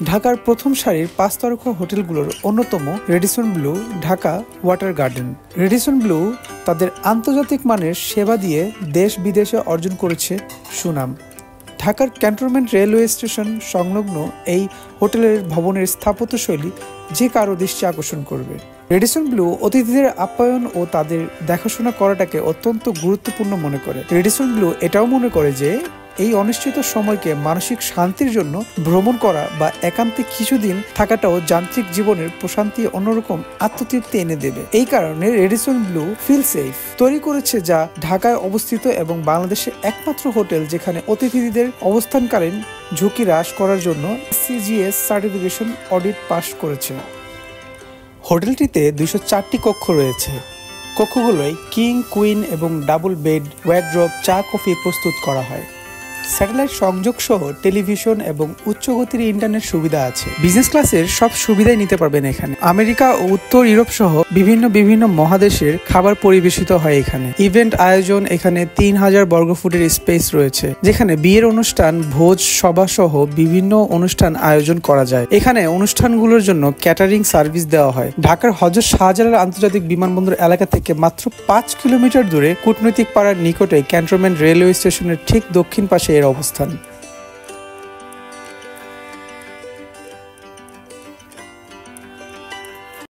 ঢাকার প্রথম সারির 5 তারকা হোটেলগুলোর অন্যতম Radisson blue Dhaka water garden. Radisson blue তাদের আন্তর্জাতিক মানের সেবা দিয়ে দেশ বিদেশে অর্জন করেছে সুনাম। ঢাকার ক্যান্টনমেন্ট রেলওয়ে স্টেশন সংলগ্ন এই হোটেলের ভবনের স্থাপত্যশৈলী যে কারো দৃষ্টি আকর্ষণ করবে। রেডিসন ব্লু অতিথিদের আপ্যায়ন ও তাদের দেখাশোনা করাটাকে অত্যন্ত গুরুত্বপূর্ণ মনে করে। রেডিসন ব্লু এটাও মনে করে যে এই অনিশ্চিত সময়কে মানসিক শান্তির জন্য ভ্রমণ করা বা একান্তে কিছুদিন থাকাটাও যান্ত্রিক জীবনের প্রশান্তি অন্যরকম আত্মতৃপ্তি এনে দেবে। এই কারণে রেডিসন ব্লু ফিল সেফ তৈরি করেছে, যা ঢাকায় অবস্থিত এবং বাংলাদেশের একমাত্র হোটেল যেখানে অতিথিদের অবস্থানকালীন ঝুঁকি হ্রাস করার জন্য সিজিএস সার্টিফিকেশন অডিট পাস করেছে। হোটেলটিতে 204টি কক্ষ রয়েছে। কক্ষগুলোয় কিং, কুইন এবং ডাবল বেড, ওয়ার্ড্রোব, চা, কফি প্রস্তুত করা হয়। স্যাটেলাইট সংযোগ সহ টেলিভিশন এবং উচ্চ গতির ইন্টারনেট সুবিধা আছে। বিজনেস ক্লাসের সব সুবিধাই নিতে পারবেন এখানে। আমেরিকা ও উত্তর ইউরোপ সহ বিভিন্ন মহাদেশের খাবার পরিবেশিত হয় এখানে। ইভেন্ট আয়োজন এখানে 3000 বর্গফুটের স্পেস রয়েছে, যেখানে বিয়ের অনুষ্ঠান, ভোজ, সভা সহ বিভিন্ন অনুষ্ঠান আয়োজন করা যায়। এখানে অনুষ্ঠানগুলোর জন্য ক্যাটারিং সার্ভিস দেওয়া হয়। ঢাকার হযরত শাহজালাল আন্তর্জাতিক বিমানবন্দর এলাকা থেকে মাত্র 5 কিলোমিটার দূরে কূটনৈতিক পাড়ার নিকটে ক্যান্টনমেন্ট রেলওয়ে স্টেশনের ঠিক দক্ষিণ পাশে এর অবস্থান।